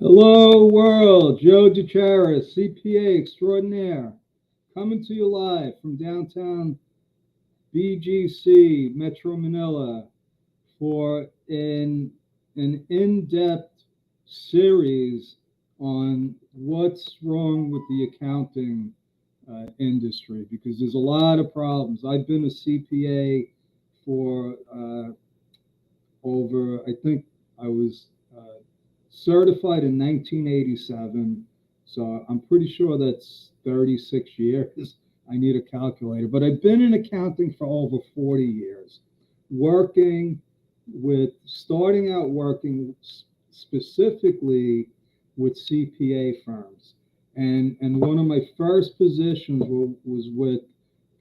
Hello, world. Joe DeCharis, CPA extraordinaire, coming to you live from downtown BGC, Metro Manila, for an in-depth series on what's wrong with the accounting industry, because there's a lot of problems. I've been a CPA for over, I think I was certified in 1987. So I'm pretty sure that's 36 years. I need a calculator. But I've been in accounting for over 40 years, working starting out working specifically with CPA firms. And one of my first positions was with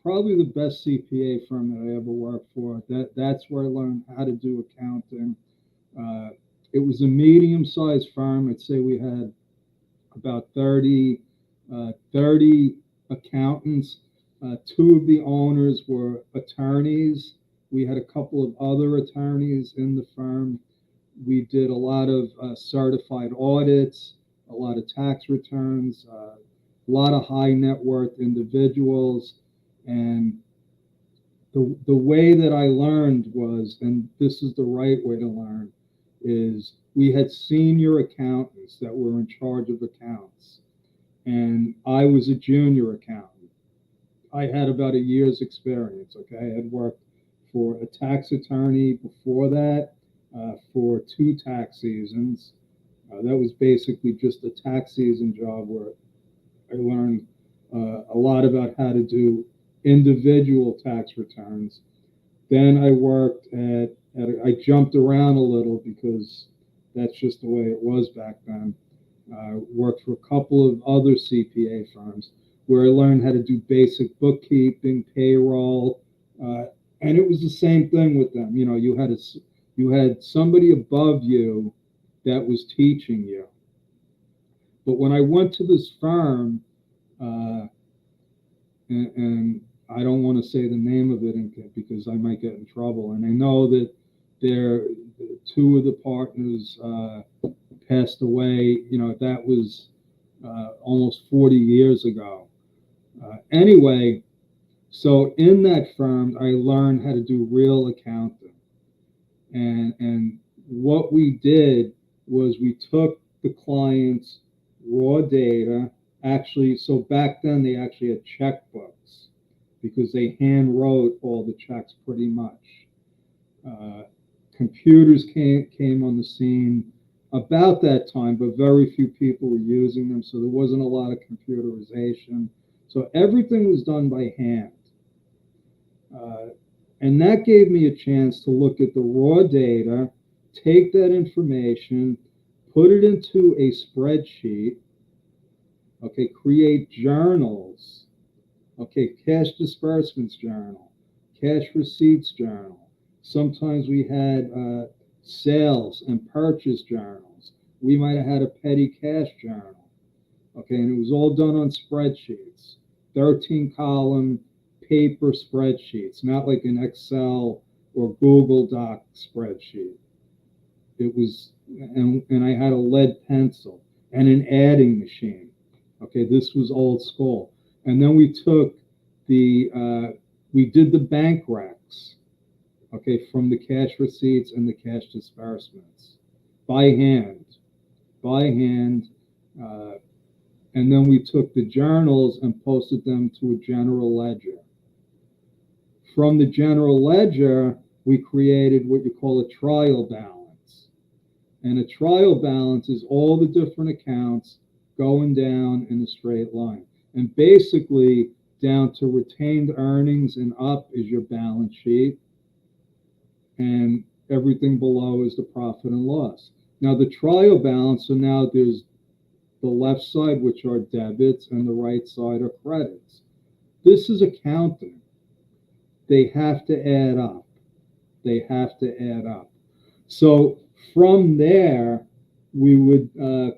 probably the best CPA firm that I ever worked for. That's where I learned how to do accounting. Uh, it was a medium-sized firm. I'd say we had about 30 accountants. Two of the owners were attorneys. We had a couple of other attorneys in the firm. We did a lot of certified audits, a lot of tax returns, a lot of high net worth individuals. And the way that I learned was, and this is the right way to learn, is we had senior accountants that were in charge of accounts, and I was a junior accountant. I had about a year's experience. Okay, I had worked for a tax attorney before that, for two tax seasons. That was basically just a tax season job where I learned a lot about how to do individual tax returns. Then I worked I jumped around a little because that's just the way it was back then. Worked for a couple of other CPA firms where I learned how to do basic bookkeeping, payroll, and it was the same thing with them. You know, you had somebody above you that was teaching you. But when I went to this firm, uh, and I don't want to say the name of it because I might get in trouble. And I know that there, two of the partners passed away. You know, that was almost 40 years ago. Anyway, so in that firm, I learned how to do real accounting. And what we did was we took the client's raw data. Actually, so back then they actually had checkbooks because they hand wrote all the checks pretty much. Uh, Computers came on the scene about that time, but very few people were using them, so there wasn't a lot of computerization. So everything was done by hand. Uh, and that gave me a chance to look at the raw data, take that information, put it into a spreadsheet, okay, create journals, okay, cash disbursements journal, cash receipts journal. Sometimes we had sales and purchase journals. We might have had a petty cash journal, okay, and it was all done on spreadsheets, 13 column paper spreadsheets, not like an Excel or Google Doc spreadsheet. It was, and I had a lead pencil and an adding machine. Okay, this was old school. And then we took we did the bank recs, okay, from the cash receipts and the cash disbursements by hand, by hand. Uh, and then we took the journals and posted them to a general ledger. From the general ledger, we created what you call a trial balance. And a trial balance is all the different accounts going down in a straight line. And basically, down to retained earnings and up is your balance sheet. And everything below is the profit and loss. Now, the trial balance, so now there's the left side, which are debits, and the right side are credits. This is accounting. They have to add up. They have to add up. So from there, we would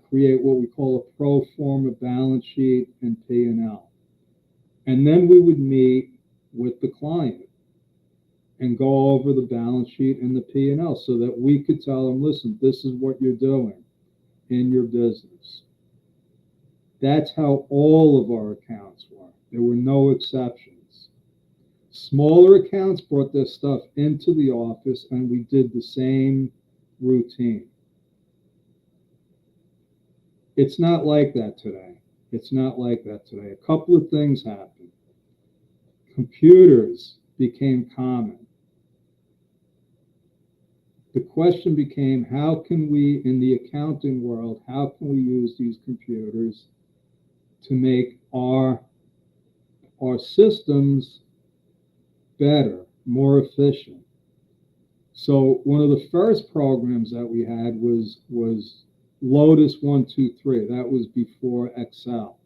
create what we call a pro forma balance sheet and P&L. And then we would meet with the client and go over the balance sheet and the P&L so that we could tell them, listen, this is what you're doing. in your business. That's how all of our accounts were. There were no exceptions. Smaller accounts brought their stuff into the office and we did the same routine. It's not like that today. It's not like that today. A couple of things happened. Computers became common. The question became, how can we, in the accounting world, how can we use these computers to make our systems better, more efficient? So one of the first programs that we had was Lotus 1-2-3. That was before Excel.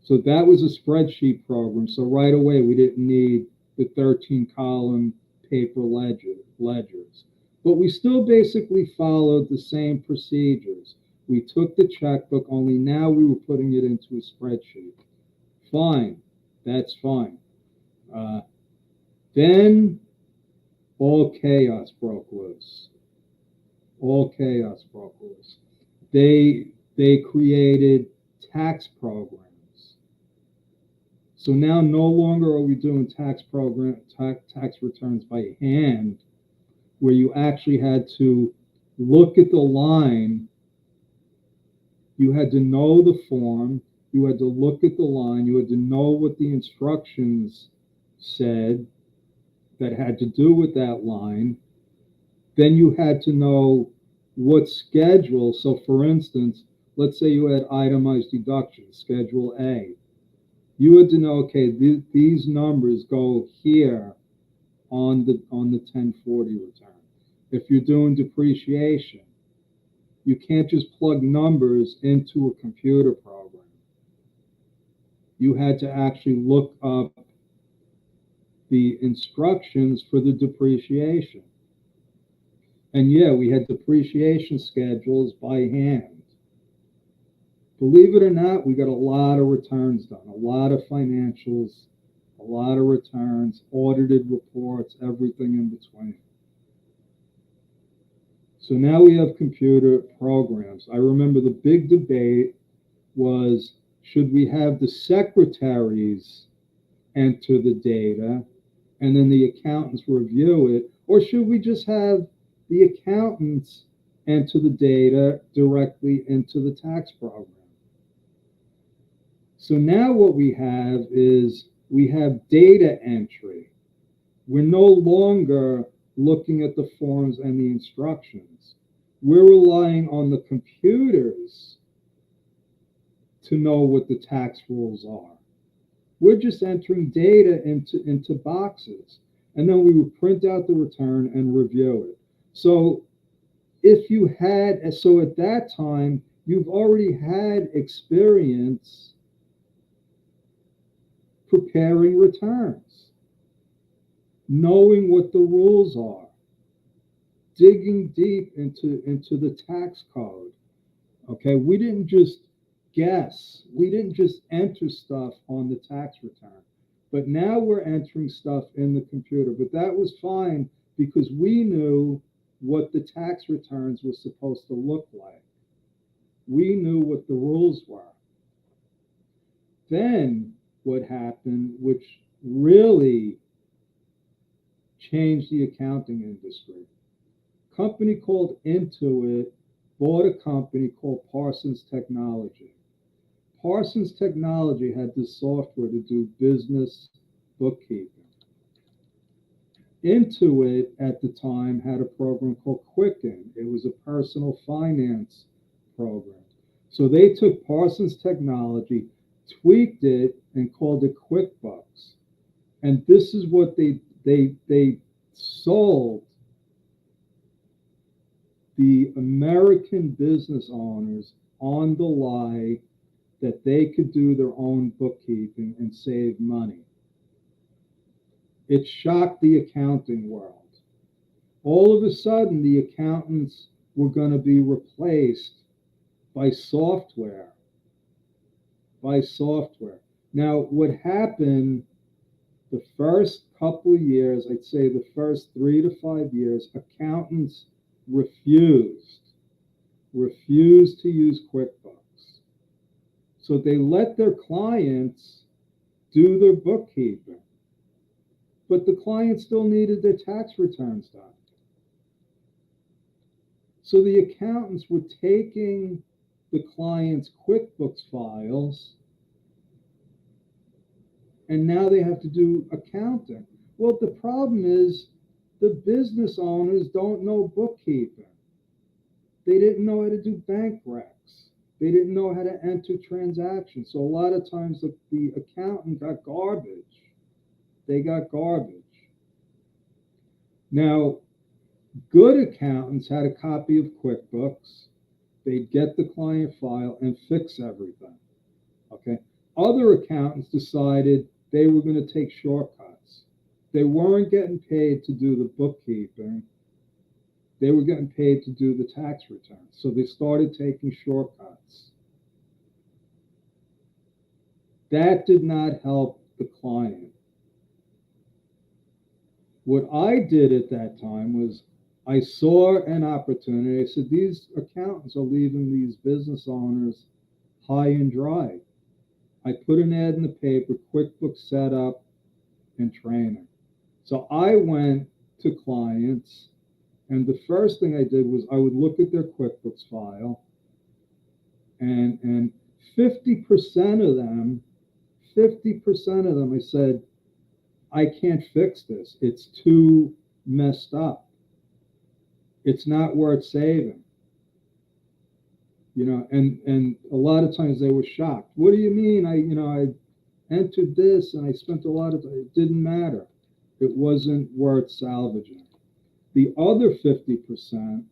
So that was a spreadsheet program. So right away, we didn't need the 13-column paper ledgers. But we still basically followed the same procedures. We took the checkbook, only now we were putting it into a spreadsheet. Fine, that's fine. Then all chaos broke loose. All chaos broke loose. They created tax programs. So now no longer are we doing tax returns by hand, where you actually had to look at the line. You had to know the form. You had to look at the line. You had to know what the instructions said that had to do with that line. Then you had to know what schedule. So for instance, let's say you had itemized deductions, Schedule A. You had to know, okay, these numbers go here on the 1040 return. If you're doing depreciation, you can't just plug numbers into a computer program. You had to actually look up the instructions for the depreciation. And yeah, we had depreciation schedules by hand. Believe it or not, we got a lot of returns done, a lot of financials, a lot of returns, audited reports, everything in between. So now we have computer programs. I remember the big debate was, should we have the secretaries enter the data and then the accountants review it, or should we just have the accountants enter the data directly into the tax program? So now what we have is we have data entry. We're no longer looking at the forms and the instructions. We're relying on the computers to know what the tax rules are. We're just entering data into boxes, and then we would print out the return and review it. So if you had, so at that time, you've already had experience preparing returns, knowing what the rules are, digging deep into the tax code. Okay, we didn't just guess. We didn't just enter stuff on the tax return. But now we're entering stuff in the computer. But that was fine because we knew what the tax returns were supposed to look like. We knew what the rules were. Then what happened, which really changed the accounting industry. A company called Intuit bought a company called Parsons Technology. Parsons Technology had this software to do business bookkeeping. Intuit at the time had a program called Quicken. It was a personal finance program. So they took Parsons Technology, tweaked it, and called it QuickBooks. And this is what they sold the American business owners on the lie that they could do their own bookkeeping and save money. It shocked the accounting world. All of a sudden, the accountants were going to be replaced by software. Now, what happened the first couple of years, I'd say the first 3 to 5 years, accountants refused refused to use QuickBooks. So they let their clients do their bookkeeping, but the client still needed their tax returns done. So the accountants were taking the client's QuickBooks files, and now they have to do accounting. Well, the problem is the business owners don't know bookkeeping. They didn't know how to do bank recs. They didn't know how to enter transactions. So a lot of times the accountant got garbage. They got garbage. Now, good accountants had a copy of QuickBooks. They'd get the client file and fix everything. Okay. Other accountants decided they were going to take shortcuts. They weren't getting paid to do the bookkeeping. They were getting paid to do the tax returns. So they started taking shortcuts. That did not help the client. What I did at that time was I saw an opportunity. I said, these accountants are leaving these business owners high and dry. I put an ad in the paper, QuickBooks setup and training. So I went to clients, and the first thing I did was I would look at their QuickBooks file, and 50% of them, I said, I can't fix this. It's too messed up. It's not worth saving. You know, and a lot of times they were shocked. What do you mean? I entered this and I spent a lot of time. It didn't matter. It wasn't worth salvaging. The other 50%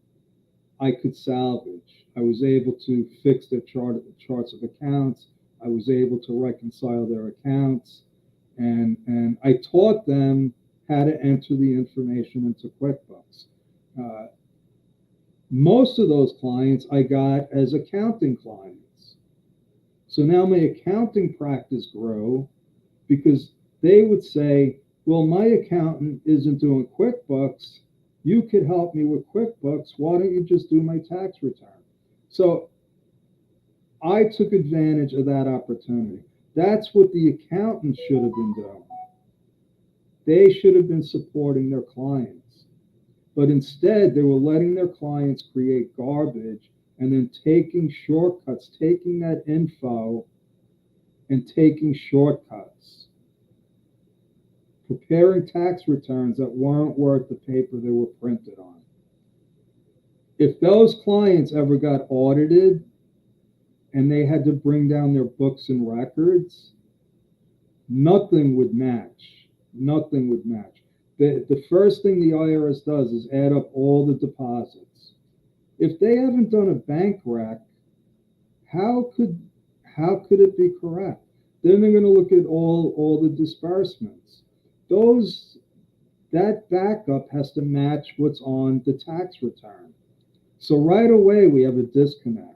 I could salvage. I was able to fix their charts of accounts. I was able to reconcile their accounts. And I taught them how to enter the information into QuickBooks. Most of those clients I got as accounting clients. So now my accounting practice grew because they would say, well, my accountant isn't doing QuickBooks. You could help me with QuickBooks. Why don't you just do my tax return? So I took advantage of that opportunity. That's what the accountants should have been doing. They should have been supporting their clients. But instead, they were letting their clients create garbage and then taking shortcuts, taking that info and taking shortcuts, preparing tax returns that weren't worth the paper they were printed on. If those clients ever got audited and they had to bring down their books and records, nothing would match. Nothing would match. The first thing the IRS does is add up all the deposits. If they haven't done a bank rec, how could it be correct? Then they're going to look at all the disbursements. That backup has to match what's on the tax return. So right away we have a disconnect.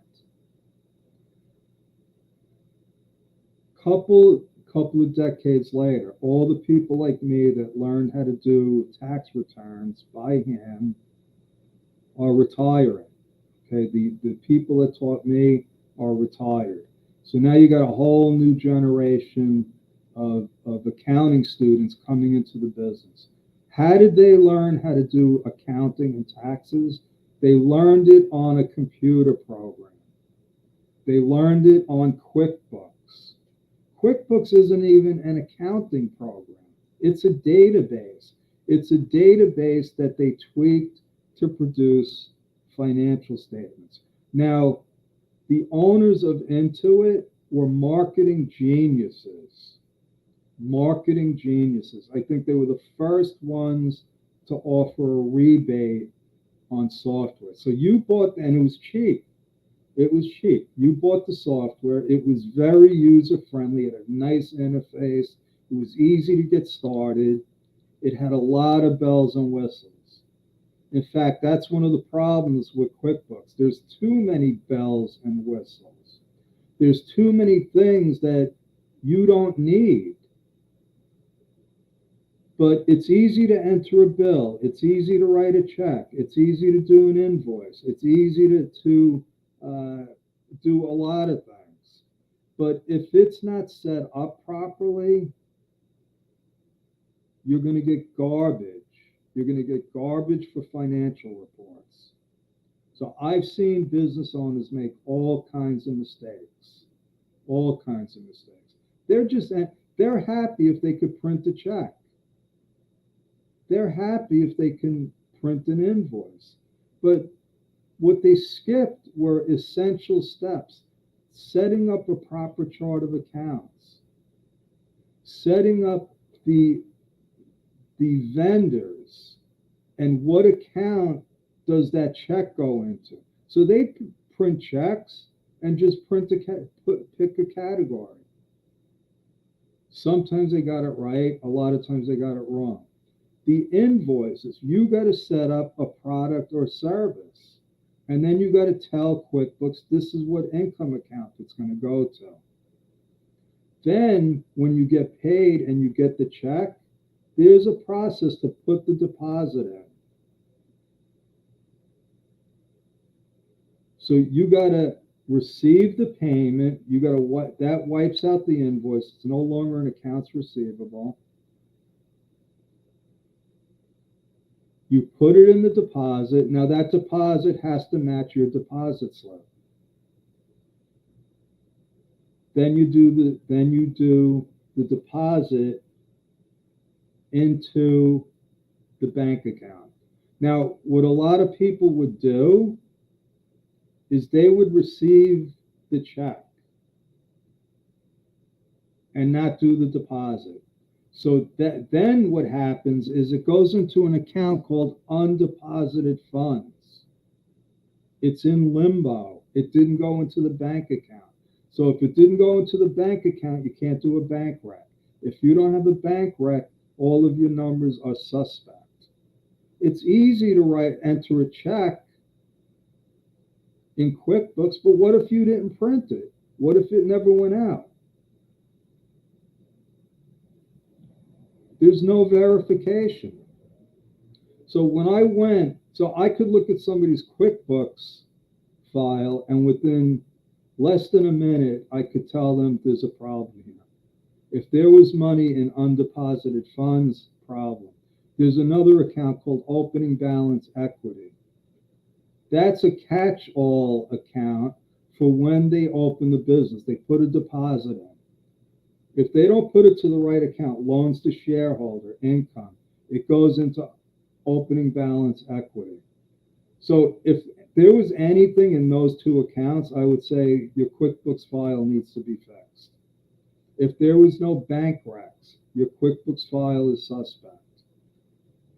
Couple of decades later, all the people like me that learned how to do tax returns by hand are retiring. Okay, the people that taught me are retired. So now you got a whole new generation of accounting students coming into the business. How did they learn how to do accounting and taxes? They learned it on a computer program. They learned it on QuickBooks. QuickBooks isn't even an accounting program. It's a database. It's a database that they tweaked to produce financial statements. Now, the owners of Intuit were marketing geniuses. Marketing geniuses. I think they were the first ones to offer a rebate on software. So you bought, and it was cheap. It was cheap. You bought the software. It was very user-friendly. It had a nice interface. It was easy to get started. It had a lot of bells and whistles. In fact, that's one of the problems with QuickBooks. There's too many bells and whistles. There's too many things that you don't need. But it's easy to enter a bill. It's easy to write a check. It's easy to do an invoice. It's easy to do a lot of things. But if it's not set up properly, you're going to get garbage. You're going to get garbage for financial reports. So I've seen business owners make all kinds of mistakes, all kinds of mistakes. They're happy if they could print a check. They're happy if they can print an invoice. But what they skipped were essential steps: setting up a proper chart of accounts, setting up the vendors, and what account does that check go into. So they print checks and just pick a category. Sometimes they got it right, a lot of times they got it wrong. The invoices, you got to set up a product or service, and then you got to tell QuickBooks this is what income account it's going to go to. Then when you get paid and you get the check, there's a process to put the deposit in. So you got to receive the payment. You got to that wipes out the invoice. It's no longer an accounts receivable. You put it in the deposit. Now that deposit has to match your deposit slip. Then you do the deposit into the bank account. Now, what a lot of people would do is they would receive the check and not do the deposit. So then what happens is it goes into an account called undeposited funds. It's in limbo. It didn't go into the bank account. So if it didn't go into the bank account, you can't do a bank rec. If you don't have a bank rec, all of your numbers are suspect. It's easy to enter a check in QuickBooks, but what if you didn't print it? What if it never went out? There's no verification. So when I could look at somebody's QuickBooks file, and within less than a minute, I could tell them there's a problem here. If there was money in undeposited funds, problem. There's another account called opening balance equity. That's a catch-all account for when they open the business. They put a deposit in. If they don't put it to the right account, loans to shareholder, income, it goes into opening balance equity. So if there was anything in those two accounts, I would say your QuickBooks file needs to be fixed. If there was no bank recs, your QuickBooks file is suspect.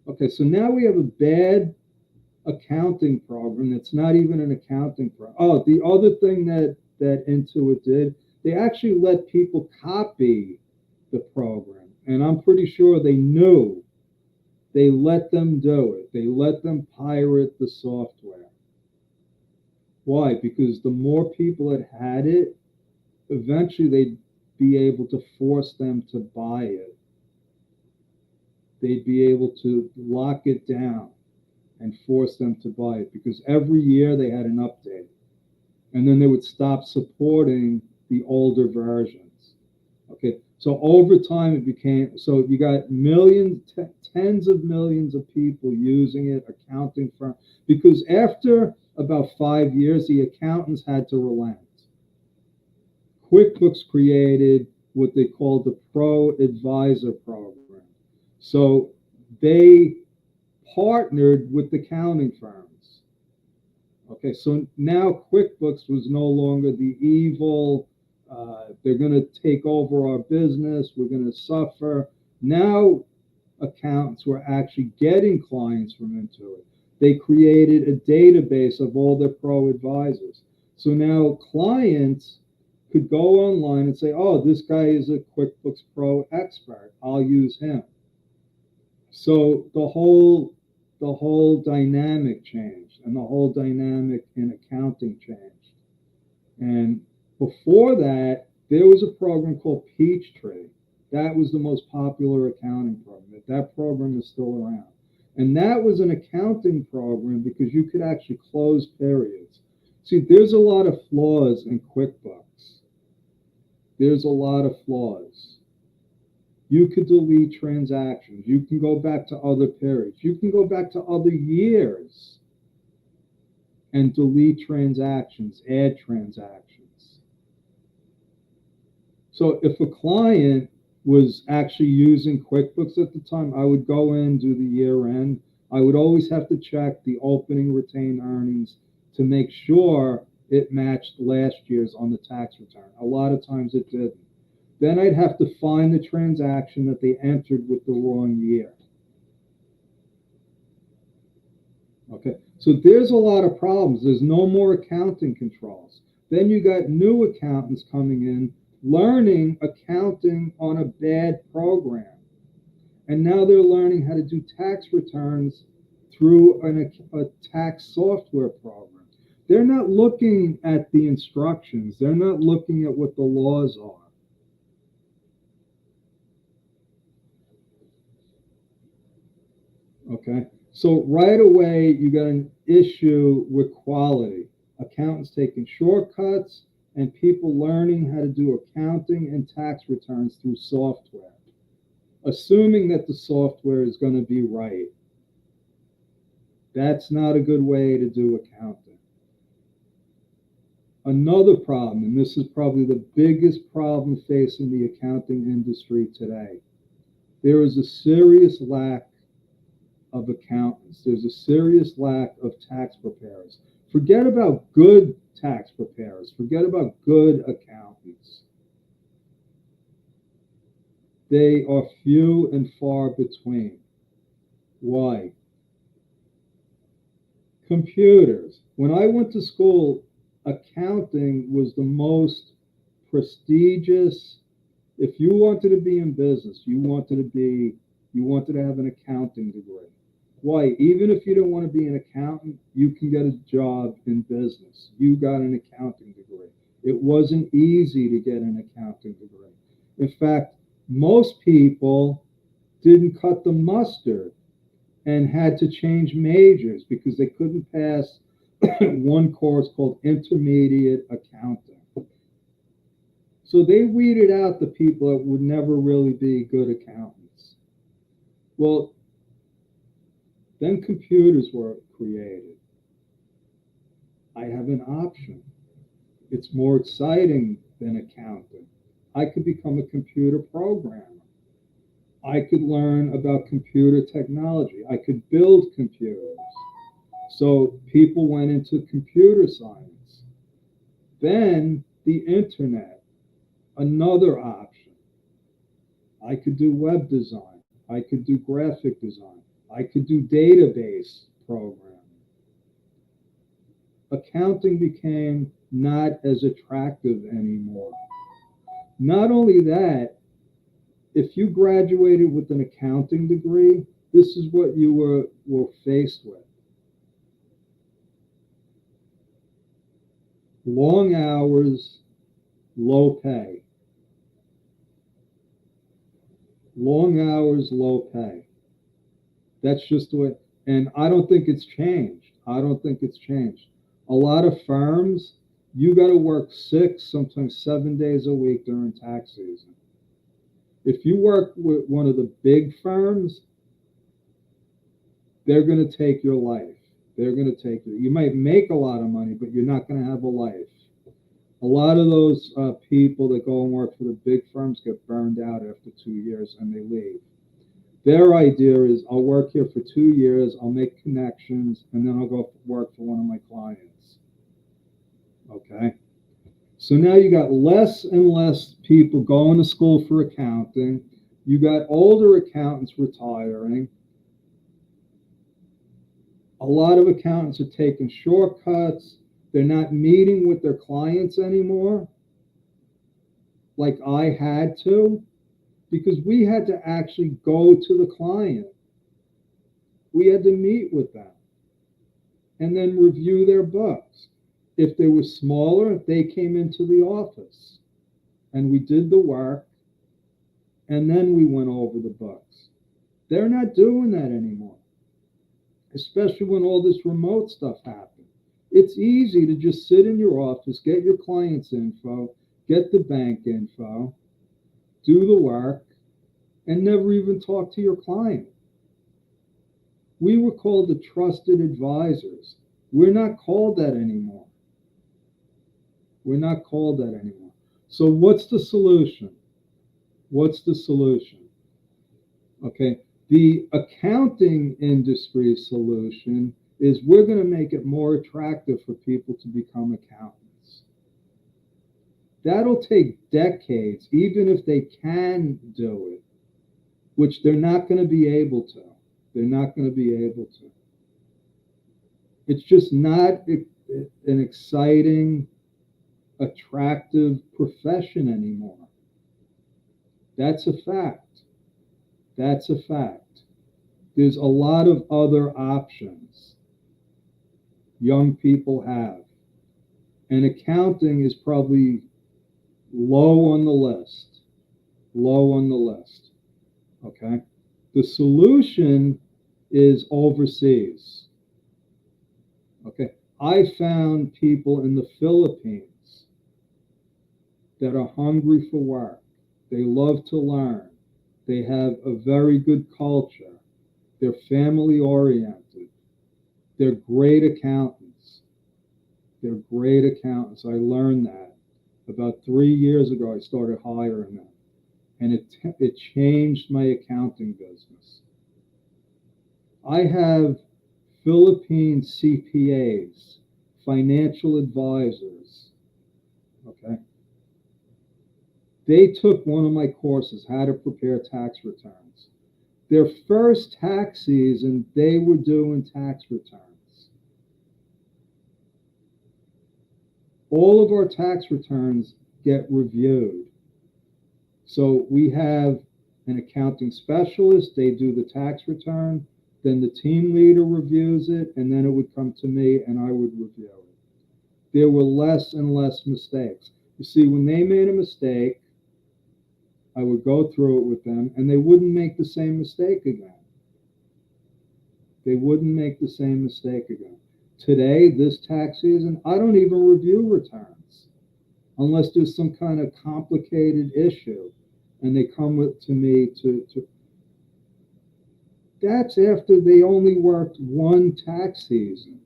Okay, so now we have a bad accounting program that's not even an accounting program. Oh, the other thing that Intuit did, they actually let people copy the program. And I'm pretty sure they knew. They let them do it. They let them pirate the software. Why? Because the more people that had it, eventually they'd be able to force them to buy it. They'd be able to lock it down and force them to buy it, because every year they had an update. And then they would stop supporting the older versions. Okay, so over time it became, so you got millions, tens of millions of people using it, accounting firms, because after about 5 years, the accountants had to relent. QuickBooks created what they called the Pro Advisor program. So they partnered with the accounting firms. Okay, so now QuickBooks was no longer the evil, they're going to take over our business, we're going to suffer. Now accountants were actually getting clients from Intuit. They created a database of all their pro advisors. So now clients could go online and say, oh, this guy is a QuickBooks Pro expert, I'll use him. So the whole dynamic changed, and the whole dynamic in accounting changed. And before that, there was a program called Peachtree. That was the most popular accounting program. That program is still around. And that was an accounting program because you could actually close periods. See, there's a lot of flaws in QuickBooks. There's a lot of flaws. You could delete transactions. You can go back to other periods. You can go back to other years and delete transactions, add transactions. So if a client was actually using QuickBooks at the time, I would go in, do the year end. I would always have to check the opening retained earnings to make sure it matched last year's on the tax return. A lot of times it didn't. Then I'd have to find the transaction that they entered with the wrong year. Okay, so there's a lot of problems. There's no more accounting controls. Then you got new accountants coming in, learning accounting on a bad program. And now they're learning how to do tax returns through a tax software program. They're not looking at the instructions. They're not looking at what the laws are. Okay, so right away, you got an issue with quality. Accountants taking shortcuts and people learning how to do accounting and tax returns through software, assuming that the software is going to be right. That's not a good way to do accounting. Another problem, and this is probably the biggest problem facing the accounting industry today, there is a serious lack of accountants. There's a serious lack of tax preparers. Forget about good tax preparers. Forget about good accountants. They are few and far between. Why? Computers. When I went to school, accounting was the most prestigious. If you wanted to be in business, you wanted to have an accounting degree. Why? Even if you don't want to be an accountant, you can get a job in business. You got an accounting degree. It wasn't easy to get an accounting degree. In fact, most people didn't cut the mustard and had to change majors because they couldn't pass one course called intermediate accounting. So they weeded out the people that would never really be good accountants. Well, then computers were created. I have an option. It's more exciting than accounting. I could become a computer programmer. I could learn about computer technology. I could build computers. So people went into computer science. Then the internet, another option. I could do web design. I could do graphic design. I could do database programming. Accounting became not as attractive anymore. Not only that, if you graduated with an accounting degree, this is what you were faced with. Long hours, low pay. Long hours, low pay. That's just the way, and I don't think it's changed. I don't think it's changed. A lot of firms, you got to work 6, sometimes 7 days a week during tax season. If you work with one of the big firms, they're going to take your life. They're going to take you. You might make a lot of money, but you're not going to have a life. A lot of those people that go and work for the big firms get burned out after 2 years and they leave. Their idea is, I'll work here for 2 years, I'll make connections, and then I'll go work for one of my clients. Okay? So now you got less and less people going to school for accounting. You got older accountants retiring. A lot of accountants are taking shortcuts. They're not meeting with their clients anymore, like I had to, because we had to actually go to the client. We had to meet with them and then review their books. If they were smaller, they came into the office and we did the work and then we went over the books. They're not doing that anymore, especially when all this remote stuff happened. It's easy to just sit in your office, get your client's info, get the bank info, do the work, and never even talk to your client. We were called the trusted advisors. We're not called that anymore. We're not called that anymore. So what's the solution? What's the solution? Okay, the accounting industry solution is we're going to make it more attractive for people to become accountants. That'll take decades, even if they can do it, which they're not going to be able to. They're not going to be able to. It's just not an exciting, attractive profession anymore. That's a fact. That's a fact. There's a lot of other options young people have. And accounting is probably low on the list. Low on the list. Okay? The solution is overseas. Okay? I found people in the Philippines that are hungry for work. They love to learn. They have a very good culture. They're family oriented. They're great accountants. They're great accountants. I learned that. About 3 years ago, I started hiring them. And it changed my accounting business. I have Philippine CPAs, financial advisors. Okay. They took one of my courses, How to Prepare Tax Returns. Their first tax season, they were doing tax returns. All of our tax returns get reviewed. So we have an accounting specialist, they do the tax return, then the team leader reviews it, and then it would come to me and I would review it. There were less and less mistakes. You see, when they made a mistake, I would go through it with them, and they wouldn't make the same mistake again. They wouldn't make the same mistake again. Today, this tax season, I don't even review returns unless there's some kind of complicated issue, and they come to me to. That's after they only worked one tax season.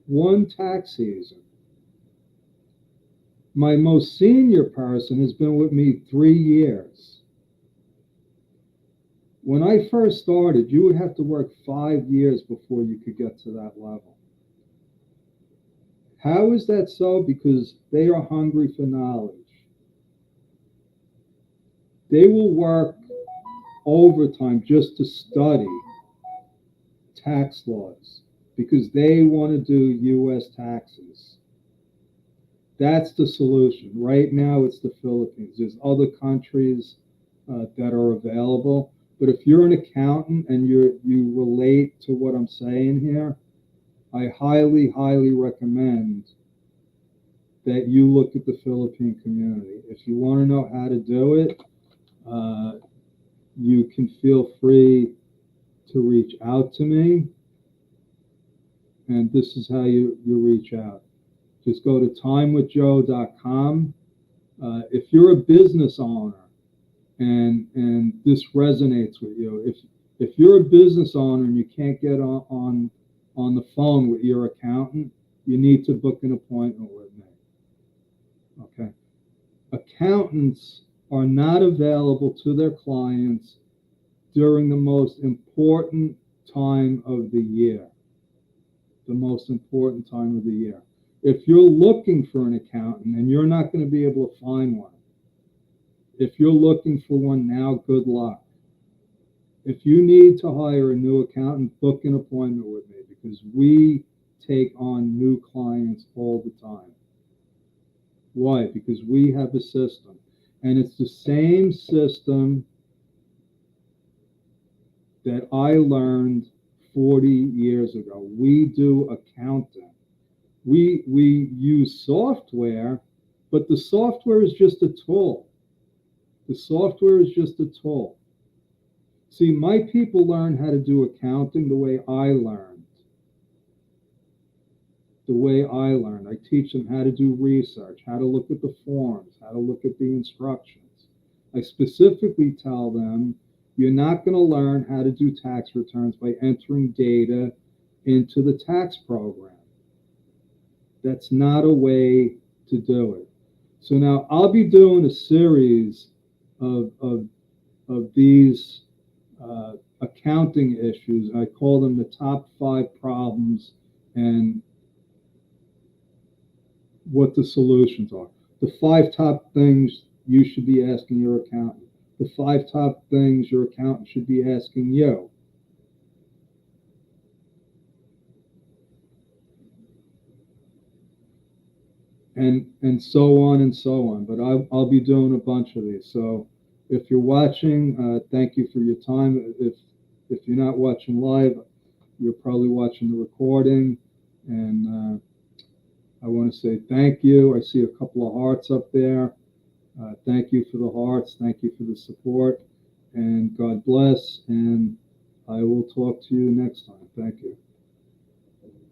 One tax season. My most senior person has been with me 3 years. When I first started, you would have to work 5 years before you could get to that level. How is that so? Because they are hungry for knowledge. They will work overtime just to study tax laws because they want to do U.S. taxes. That's the solution. Right now, it's the Philippines. There's other countries that are available. But if you're an accountant and you relate to what I'm saying here, I highly, highly recommend that you look at the Philippine community. If you want to know how to do it, you can feel free to reach out to me. And this is how you reach out. Just go to timewithjoe.com. If you're a business owner and this resonates with you, if you're a business owner and you can't get on the phone with your accountant, you need to book an appointment with me. Okay. Accountants are not available to their clients during the most important time of the year. The most important time of the year. If you're looking for an accountant and you're not going to be able to find one, if you're looking for one now, good luck. If you need to hire a new accountant, book an appointment with me because we take on new clients all the time. Why? Because we have a system. And it's the same system that I learned 40 years ago. We do accounting. We use software, but the software is just a tool. The software is just a tool. See, my people learn how to do accounting the way I learned. the way I learn. I teach them how to do research, how to look at the forms, how to look at the instructions. I specifically tell them you're not going to learn how to do tax returns by entering data into the tax program. That's not a way to do it. So now I'll be doing a series of these accounting issues. I call them the top 5 problems and what the solutions are. The 5 top things you should be asking your accountant. The 5 top things your accountant should be asking you. And so on and so on. But I'll be doing a bunch of these. So if you're watching, thank you for your time. If you're not watching live, you're probably watching the recording. And I want to say thank you. I see a couple of hearts up there. Thank you for the hearts. Thank you for the support. And God bless. And I will talk to you next time. Thank you.